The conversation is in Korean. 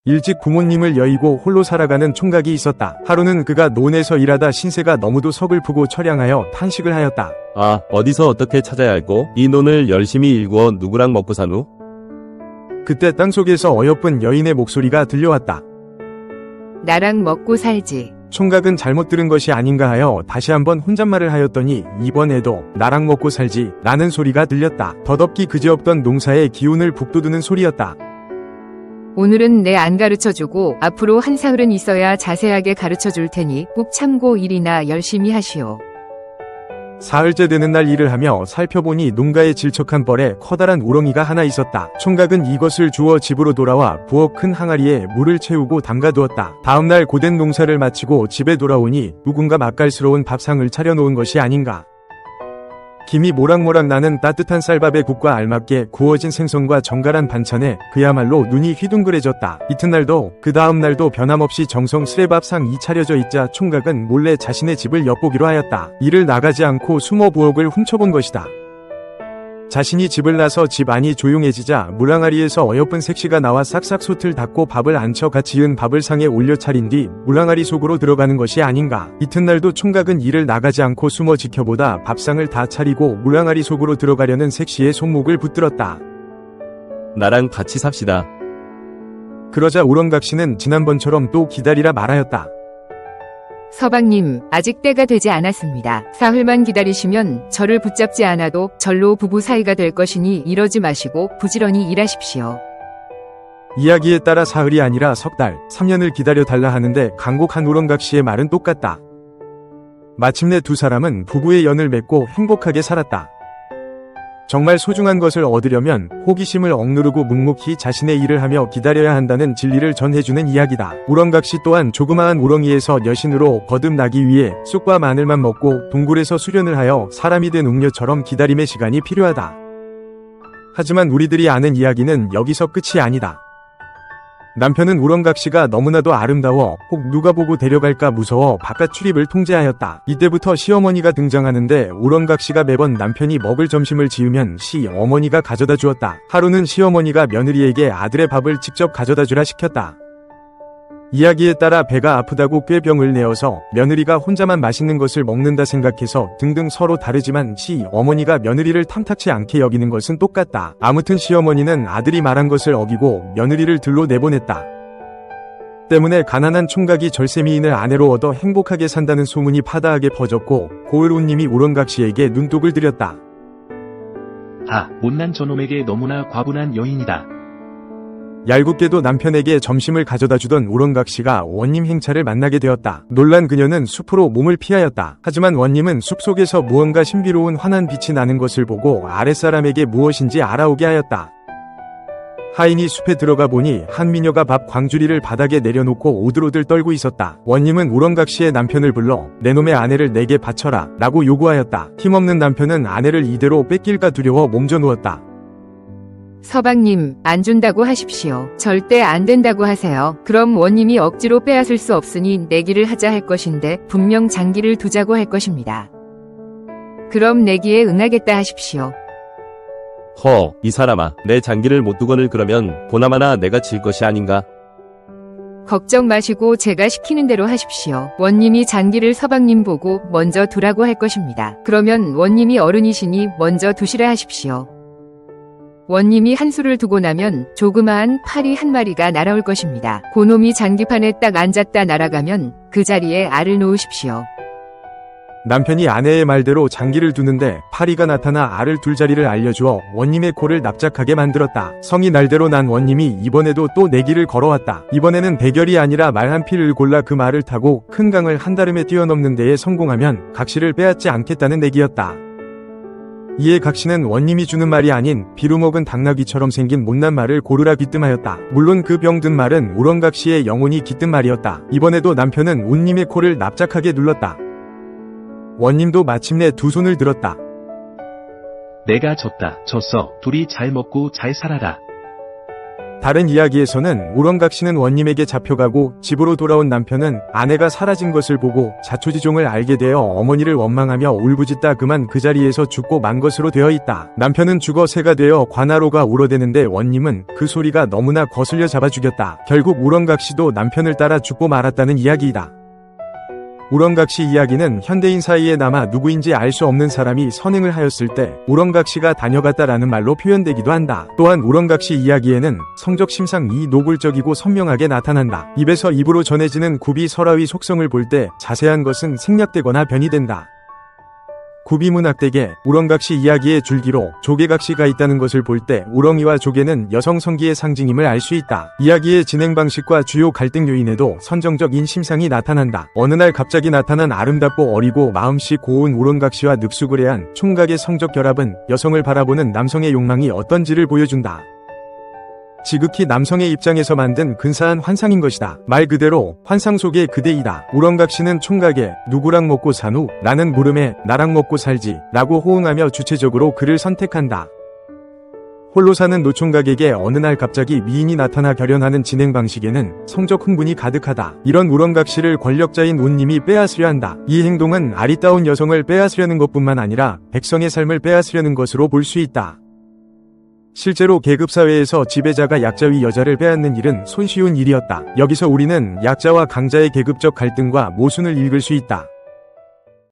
일찍 부모님을 여의고 홀로 살아가는 총각이 있었다. 하루는 그가 논에서 일하다 신세가 너무도 서글프고 처량하여 탄식을 하였다. 아, 어디서 어떻게 찾아야 할꼬? 이 논을 열심히 일구어 누구랑 먹고 사누? 그때 땅속에서 어여쁜 여인의 목소리가 들려왔다. 나랑 먹고 살지. 총각은 잘못 들은 것이 아닌가 하여 다시 한번 혼잣말을 하였더니 이번에도 나랑 먹고 살지 라는 소리가 들렸다. 덧없기 그지없던 농사의 기운을 북돋우는 소리였다. 오늘은 내 안 가르쳐주고 앞으로 한 사흘은 있어야 자세하게 가르쳐줄 테니 꼭 참고 일이나 열심히 하시오. 사흘째 되는 날 일을 하며 살펴보니 농가의 질척한 뻘에 커다란 우렁이가 하나 있었다. 총각은 이것을 주워 집으로 돌아와 부엌 큰 항아리에 물을 채우고 담가두었다. 다음날 고된 농사를 마치고 집에 돌아오니 누군가 맛깔스러운 밥상을 차려놓은 것이 아닌가. 김이 모락모락 나는 따뜻한 쌀밥에 국과 알맞게 구워진 생선과 정갈한 반찬에 그야말로 눈이 휘둥그레졌다. 이튿날도 그 다음날도 변함없이 정성스레 밥상이 차려져 있자 총각은 몰래 자신의 집을 엿보기로 하였다. 이를 나가지 않고 숨어 부엌을 훔쳐본 것이다. 자신이 집을 나서 집 안이 조용해지자 물항아리에서 어여쁜 색시가 나와 싹싹 솥을 닦고 밥을 안쳐 같이 이은 밥을 상에 올려 차린 뒤 물항아리 속으로 들어가는 것이 아닌가. 이튿날도 총각은 이를 나가지 않고 숨어 지켜보다 밥상을 다 차리고 물항아리 속으로 들어가려는 색시의 손목을 붙들었다. 나랑 같이 삽시다. 그러자 우렁각시는 지난번처럼 또 기다리라 말하였다. 서방님, 아직 때가 되지 않았습니다. 사흘만 기다리시면 저를 붙잡지 않아도 절로 부부 사이가 될 것이니 이러지 마시고 부지런히 일하십시오. 이야기에 따라 사흘이 아니라 석 달, 3년을 기다려달라 하는데 간곡한 우렁각시의 말은 똑같다. 마침내 두 사람은 부부의 연을 맺고 행복하게 살았다. 정말 소중한 것을 얻으려면 호기심을 억누르고 묵묵히 자신의 일을 하며 기다려야 한다는 진리를 전해주는 이야기다. 우렁각시 또한 조그마한 우렁이에서 여신으로 거듭나기 위해 쑥과 마늘만 먹고 동굴에서 수련을 하여 사람이 된 웅녀처럼 기다림의 시간이 필요하다. 하지만 우리들이 아는 이야기는 여기서 끝이 아니다. 남편은 우렁각시가 너무나도 아름다워 혹 누가 보고 데려갈까 무서워 바깥 출입을 통제하였다. 이때부터 시어머니가 등장하는데 우렁각시가 매번 남편이 먹을 점심을 지으면 시어머니가 가져다 주었다. 하루는 시어머니가 며느리에게 아들의 밥을 직접 가져다 주라 시켰다. 이야기에 따라 배가 아프다고 꾀병을 내어서 며느리가 혼자만 맛있는 것을 먹는다 생각해서 등등 서로 다르지만 시어머니가 며느리를 탐탁치 않게 여기는 것은 똑같다. 아무튼 시어머니는 아들이 말한 것을 어기고 며느리를 들로 내보냈다. 때문에 가난한 총각이 절세미인을 아내로 얻어 행복하게 산다는 소문이 파다하게 퍼졌고 고을운님이 우렁각시에게 눈독을 들였다. 아, 못난 저놈에게 너무나 과분한 여인이다. 얄궂게도 남편에게 점심을 가져다 주던 우렁각시가 원님 행차를 만나게 되었다. 놀란 그녀는 숲으로 몸을 피하였다. 하지만 원님은 숲속에서 무언가 신비로운 환한 빛이 나는 것을 보고 아랫사람에게 무엇인지 알아오게 하였다. 하인이 숲에 들어가 보니 한 미녀가 밥 광주리를 바닥에 내려놓고 오들오들 떨고 있었다. 원님은 우렁각시의 남편을 불러 내 놈의 아내를 내게 바쳐라 라고 요구하였다. 힘없는 남편은 아내를 이대로 뺏길까 두려워 몸져 누웠다. 서방님, 안 준다고 하십시오. 절대 안 된다고 하세요. 그럼 원님이 억지로 빼앗을 수 없으니 내기를 하자 할 것인데 분명 장기를 두자고 할 것입니다. 그럼 내기에 응하겠다 하십시오. 이 사람아, 내 장기를 못 두거늘 그러면 보나마나 내가 질 것이 아닌가? 걱정 마시고 제가 시키는 대로 하십시오. 원님이 장기를 서방님 보고 먼저 두라고 할 것입니다. 그러면 원님이 어른이시니 먼저 두시라 하십시오. 원님이 한 수를 두고 나면 조그마한 파리 한 마리가 날아올 것입니다. 고놈이 장기판에 딱 앉았다 날아가면 그 자리에 알을 놓으십시오. 남편이 아내의 말대로 장기를 두는데 파리가 나타나 알을 둘 자리를 알려주어 원님의 코를 납작하게 만들었다. 성이 날대로 난 원님이 이번에도 또 내기를 걸어왔다. 이번에는 대결이 아니라 말 한 피를 골라 그 말을 타고 큰 강을 한다름에 뛰어넘는 데에 성공하면 각시를 빼앗지 않겠다는 내기였다. 이에 각시는 원님이 주는 말이 아닌 비루먹은 당나귀처럼 생긴 못난 말을 고르라 귀뜸하였다. 물론 그 병든 말은 우렁각시의 영혼이 깃든 말이었다. 이번에도 남편은 운님의 코를 납작하게 눌렀다. 원님도 마침내 두 손을 들었다. 내가 졌다. 졌어. 둘이 잘 먹고 잘 살아라. 다른 이야기에서는 우렁각 씨는 원님에게 잡혀가고 집으로 돌아온 남편은 아내가 사라진 것을 보고 자초지종을 알게 되어 어머니를 원망하며 울부짖다 그만 그 자리에서 죽고 만 것으로 되어 있다. 남편은 죽어 새가 되어 관하로가 울어대는데 원님은 그 소리가 너무나 거슬려 잡아 죽였다. 결국 우렁각 씨도 남편을 따라 죽고 말았다는 이야기이다. 우렁각 씨 이야기는 현대인 사이에 남아 누구인지 알 수 없는 사람이 선행을 하였을 때 우렁각 씨가 다녀갔다라는 말로 표현되기도 한다. 또한 우렁각 씨 이야기에는 성적 심상이 노골적이고 선명하게 나타난다. 입에서 입으로 전해지는 굽이 설화의 속성을 볼 때 자세한 것은 생략되거나 변이된다. 구비문학대계 우렁각 씨 이야기의 줄기로 조개각 씨가 있다는 것을 볼 때 우렁이와 조개는 여성 성기의 상징임을 알 수 있다. 이야기의 진행 방식과 주요 갈등 요인에도 선정적인 심상이 나타난다. 어느 날 갑자기 나타난 아름답고 어리고 마음씨 고운 우렁각 씨와 늑수그레한 총각의 성적 결합은 여성을 바라보는 남성의 욕망이 어떤지를 보여준다. 지극히 남성의 입장에서 만든 근사한 환상인 것이다. 말 그대로 환상 속의 그대이다. 우렁각 씨는 총각에 누구랑 먹고 사누? 라는 물음에 나랑 먹고 살지 라고 호응하며 주체적으로 그를 선택한다. 홀로 사는 노총각에게 어느 날 갑자기 미인이 나타나 결연하는 진행 방식에는 성적 흥분이 가득하다. 이런 우렁각 씨를 권력자인 운님이 빼앗으려 한다. 이 행동은 아리따운 여성을 빼앗으려는 것뿐만 아니라 백성의 삶을 빼앗으려는 것으로 볼 수 있다. 실제로 계급사회에서 지배자가 약자의 여자를 빼앗는 일은 손쉬운 일이었다. 여기서 우리는 약자와 강자의 계급적 갈등과 모순을 읽을 수 있다.